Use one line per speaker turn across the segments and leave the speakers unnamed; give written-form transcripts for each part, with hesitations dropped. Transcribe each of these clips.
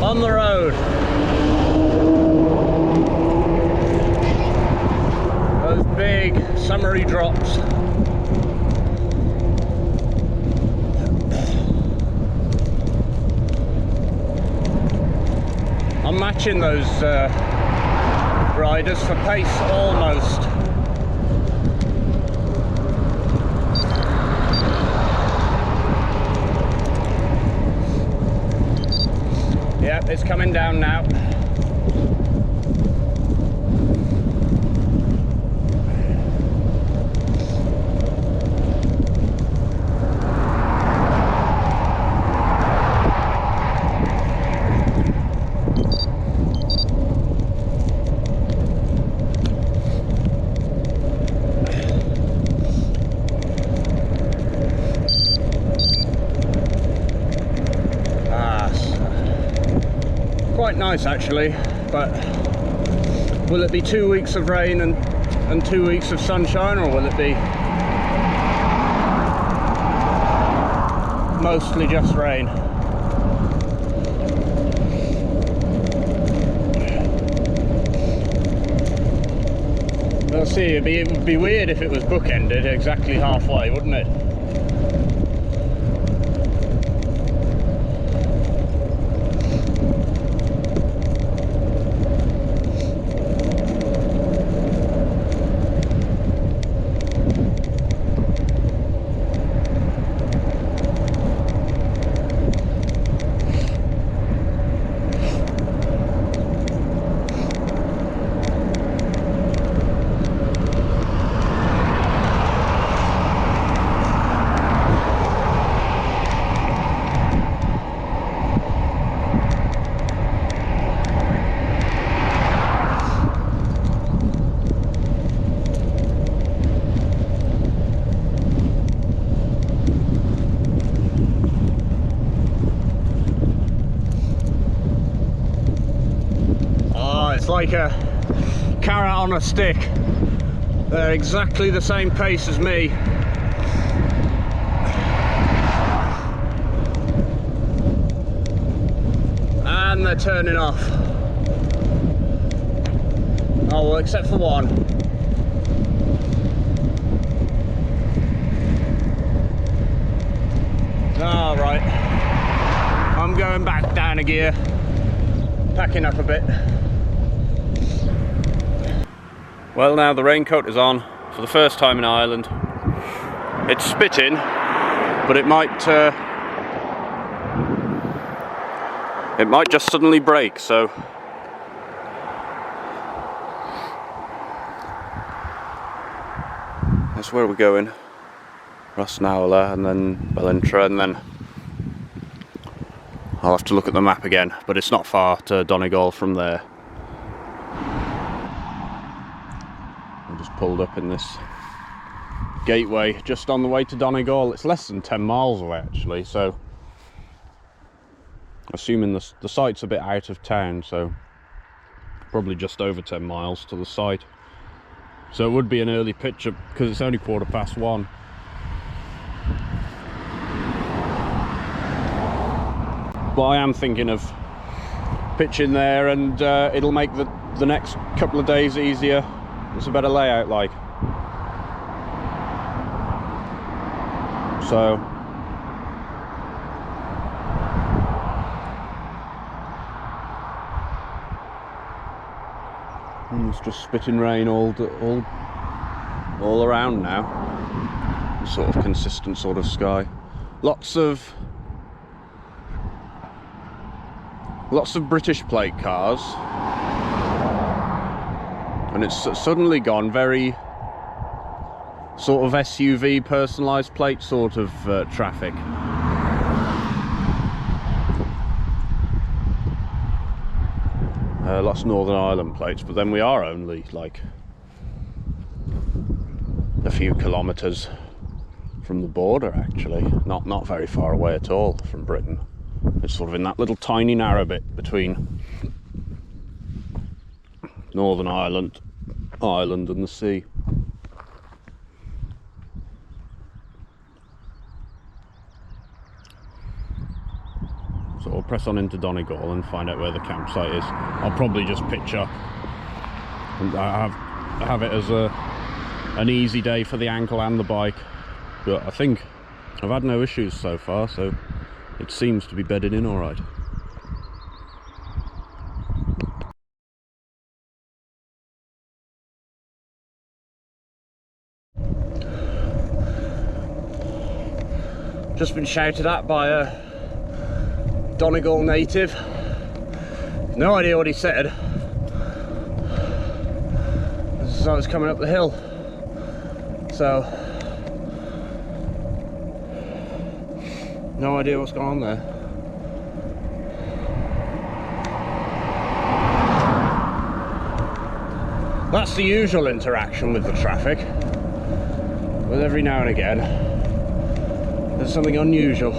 on the road. Those big summery drops. I'm matching those riders for pace almost. Yep, it's coming down now. Quite nice actually, but will it be 2 weeks of rain and 2 weeks of sunshine, or will it be mostly just rain? We'll see. It would be weird if it was bookended exactly halfway, wouldn't it? Like a carrot on a stick. They're exactly the same pace as me. And they're turning off. Oh well, except for one. All right. I'm going back down a gear, packing up a bit. Well, now the raincoat is on for the first time in Ireland. It's spitting, but it might just suddenly break, so that's where we're going. Rosnowla and then Ballintra, and then I'll have to look at the map again, but it's not far to Donegal from there. Just pulled up in this gateway just on the way to Donegal. It's less than 10 miles away actually, so assuming the site's a bit out of town, so probably just over 10 miles to the site. So it would be an early pitch up because it's only 1:15. But I am thinking of pitching there, and it'll make the next couple of days easier. It's a better layout, like. So it's just spitting rain all around now. Sort of consistent sort of sky. Lots of British plate cars. And it's suddenly gone very sort of SUV personalised plate sort of traffic. Lots of Northern Ireland plates, but then we are only like a few kilometres from the border actually, not very far away at all from Britain. It's sort of in that little tiny narrow bit between Northern Ireland and the sea. So we'll press on into Donegal and find out where the campsite is. I'll probably just pitch up and have it as an easy day for the ankle and the bike, but I think I've had no issues so far, so it seems to be bedded in all right. Just been shouted at by a Donegal native. No idea what he said. As I was coming up the hill. So, no idea what's going on there. That's the usual interaction with the traffic. But every now and again, there's something unusual.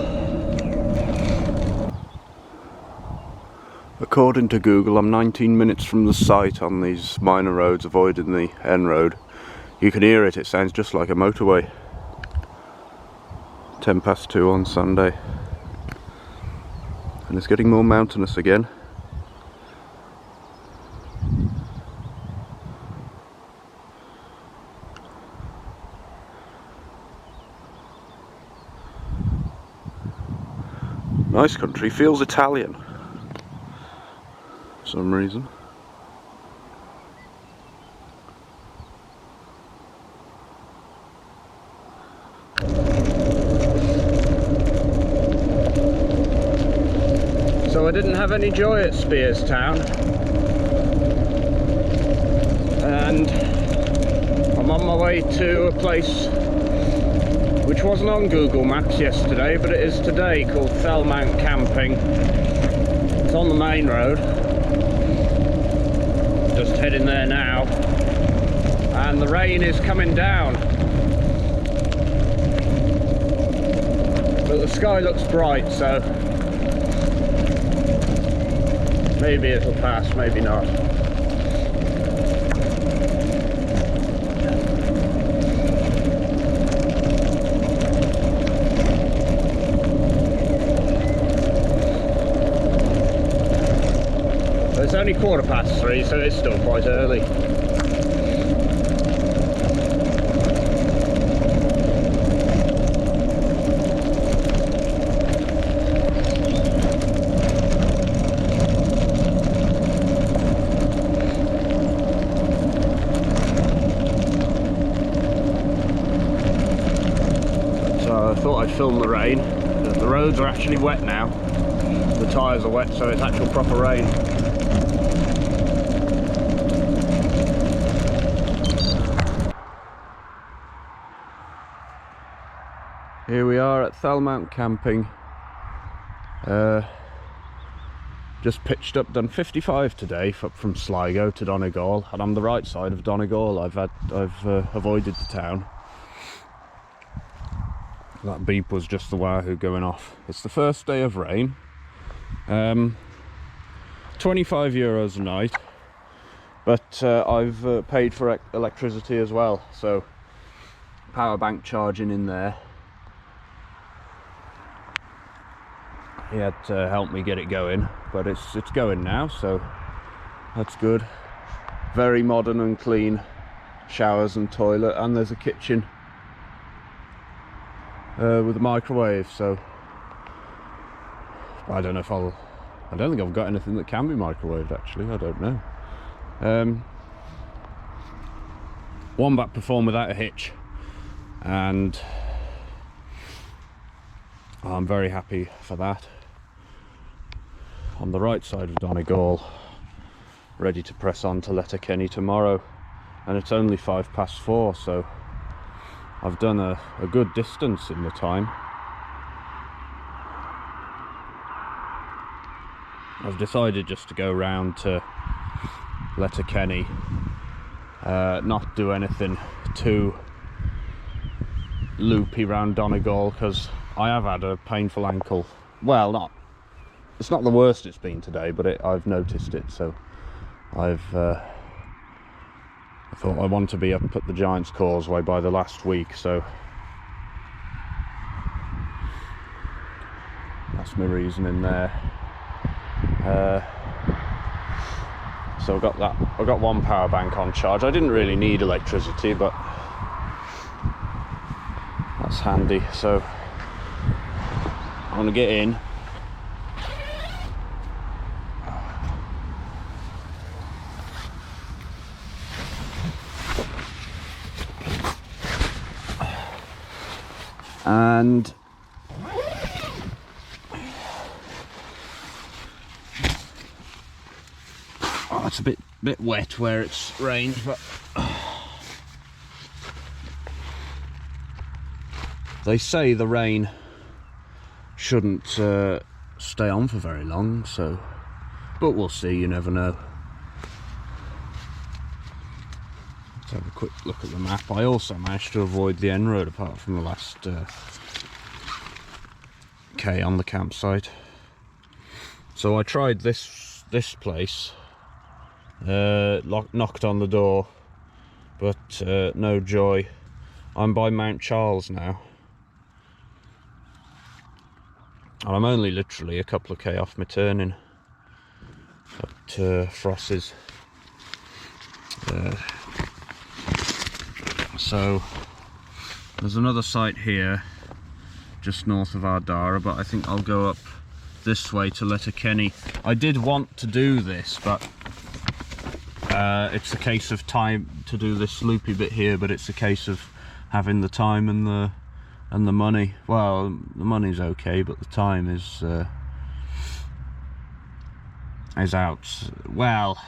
According to Google, I'm 19 minutes from the site on these minor roads, avoiding the N road. You can hear it, it sounds just like a motorway. 2:10 on Sunday. And it's getting more mountainous again. Nice country, feels Italian for some reason. So I didn't have any joy at Spearstown, and I'm on my way to a place which wasn't on Google Maps yesterday, but it is today, called Thelmount Camping. It's on the main road. Just heading there now, and the rain is coming down, but the sky looks bright, so maybe it'll pass, maybe not. It's only 3:15, so it's still quite early. So I thought I'd film the rain. The roads are actually wet now. The tyres are wet, so it's actual proper rain. Here we are at Thelmount Camping. Just pitched up, done 55 today from Sligo to Donegal, and I'm the right side of Donegal. I've avoided the town. That beep was just the wahoo going off. It's the first day of rain. 25 euros a night, but I've paid for electricity as well, so power bank charging in there. He had to help me get it going, but it's going now, so that's good. Very modern and clean showers and toilet, and there's a kitchen with a microwave, so I don't know if I don't think I've got anything that can be microwaved, actually. I don't know. Wombat performed without a hitch, and I'm very happy for that. On the right side of Donegal, ready to press on to Letterkenny tomorrow, and it's only 4:05, so I've done a good distance in the time. I've decided just to go round to Letterkenny, not do anything too loopy round Donegal, because I have had a painful ankle. Well, it's not the worst it's been today, but I've noticed it, so I thought I want to be up at the Giant's Causeway by the last week, so That's my reasoning there. So I got one power bank on charge. I didn't really need electricity, but that's handy. So I'm gonna get in. And oh, it's a bit wet where it's rained, but they say the rain shouldn't stay on for very long, so but we'll see, you never know. Let's have a quick look at the map. I also managed to avoid the N road apart from the last K on the campsite. So I tried this place, knocked on the door, but no joy. I'm by Mountcharles now, and I'm only literally a couple of K off my turning at Frosses. So there's another site here just north of Ardara, but I think I'll go up this way to Letterkenny. I did want to do this, but it's a case of time to do this loopy bit here, but it's a case of having the time and the money. Well, the money's okay, but the time is out. Well,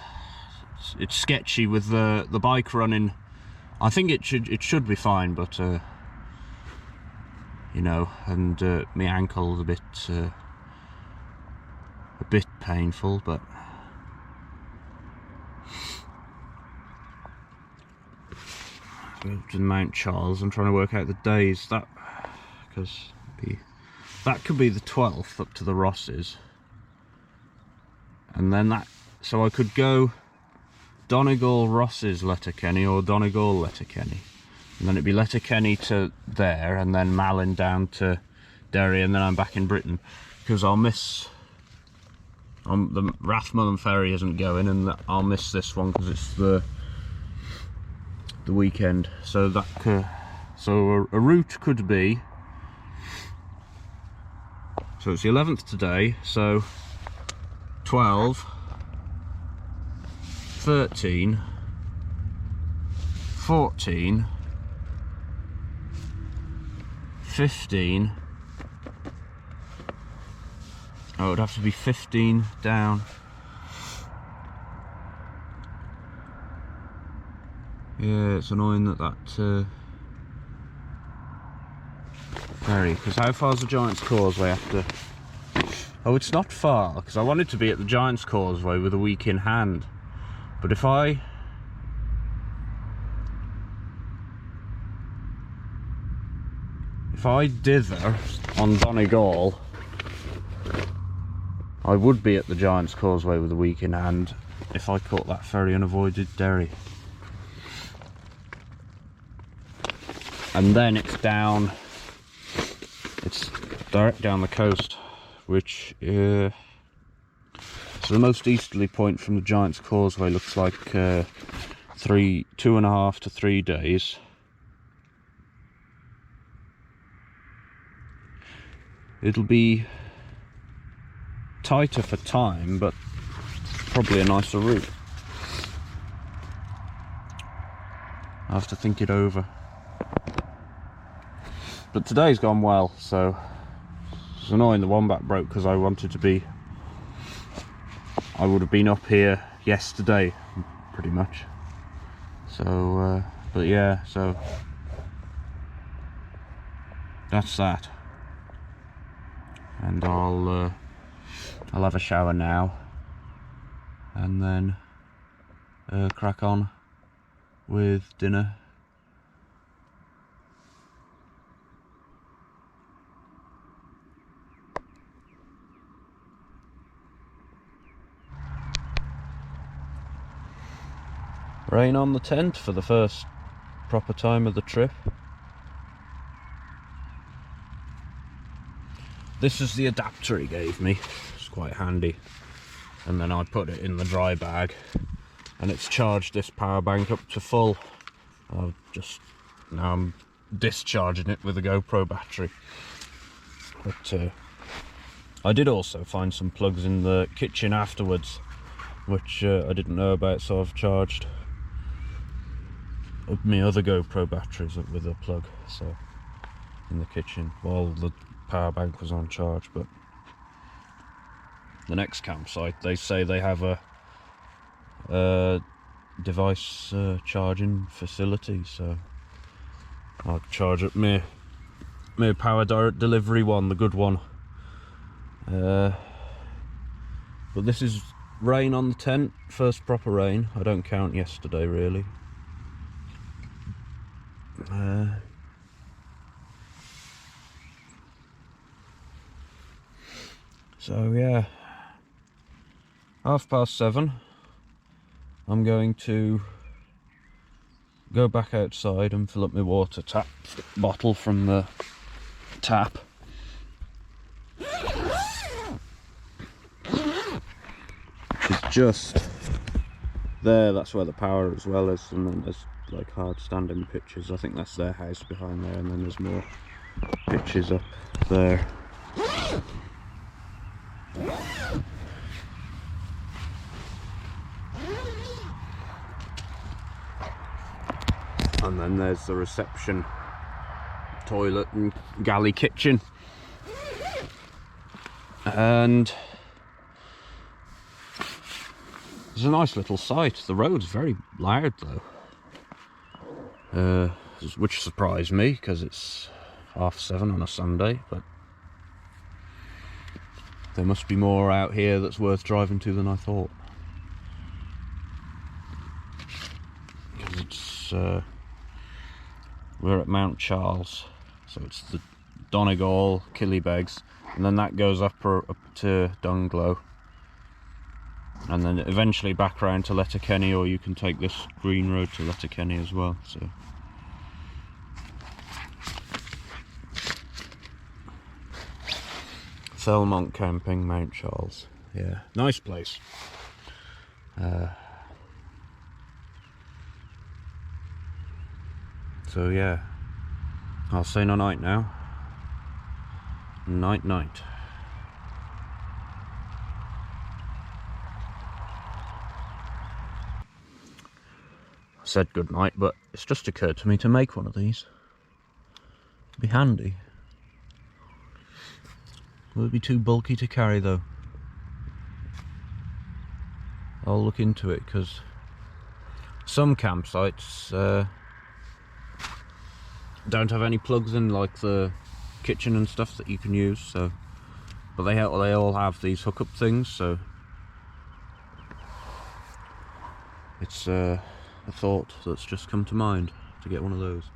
it's sketchy with the bike running. I think it should be fine, but you know, and my ankle's a bit painful, but to Mountcharles. I'm trying to work out the days that, because that could be the 12th up to the Rosses, and then that, so I could go Donegal, Rosses, Letterkenny, or Donegal, Letterkenny, and then it'd be Letterkenny to there, and then Malin down to Derry, and then I'm back in Britain, because I'll miss the Rathmullen ferry isn't going, and I'll miss this one because it's the weekend. So that so a route could be, so it's the 11th today, so 12, 13, 14, 15, oh, it would have to be 15 down. Yeah, it's annoying that ferry, because how far is the Giant's Causeway after? Oh, it's not far, because I wanted to be at the Giant's Causeway with a week in hand. But if I dither on Donegal, I would be at the Giant's Causeway with a week in hand if I caught that ferry and avoided Derry. And then it's direct down the coast, which so the most easterly point from the Giant's Causeway looks like 2.5 to 3 days. It'll be tighter for time, but probably a nicer route. I have to think it over. But today's gone well, so it's annoying the wombat broke, because I would have been up here yesterday pretty much. So but yeah, so that's that, and I'll have a shower now and then crack on with dinner. Rain on the tent for the first proper time of the trip. this is the adapter he gave me. It's quite handy. And then I put it in the dry bag, and it's charged this power bank up to full. Now I'm discharging it with a GoPro battery. But I did also find some plugs in the kitchen afterwards, which I didn't know about, so I've charged up my other GoPro batteries up with a plug, so in the kitchen while the power bank was on charge. But the next campsite, they say they have a device charging facility, so I'll charge up my power direct delivery one, the good one. But this is rain on the tent, first proper rain. I don't count yesterday really. So yeah, 7:30. I'm going to go back outside and fill up my water bottle from the tap. It's just there, that's where the power as well is, and then there's like hard standing pitches. I think that's their house behind there, and then there's more pitches up there. And then there's the reception, toilet and galley kitchen. And it's a nice little site. The road's very loud though, which surprised me because it's 7:30 on a Sunday, but there must be more out here that's worth driving to than I thought. Because it's we're at Mountcharles, so it's the Donegal, Killybegs, and then that goes up to Dunglow, and then eventually back around to Letterkenny, or you can take this green road to Letterkenny as well. So Thelmount Camping, Mountcharles. Yeah, nice place. So yeah, I'll say no night now. Night night. I said good night, but it's just occurred to me to make one of these. It'd be handy. Will it be too bulky to carry though? I'll look into it, because some campsites don't have any plugs in, like the kitchen and stuff that you can use. So, but they all have these hookup things. So it's a thought that's just come to mind to get one of those.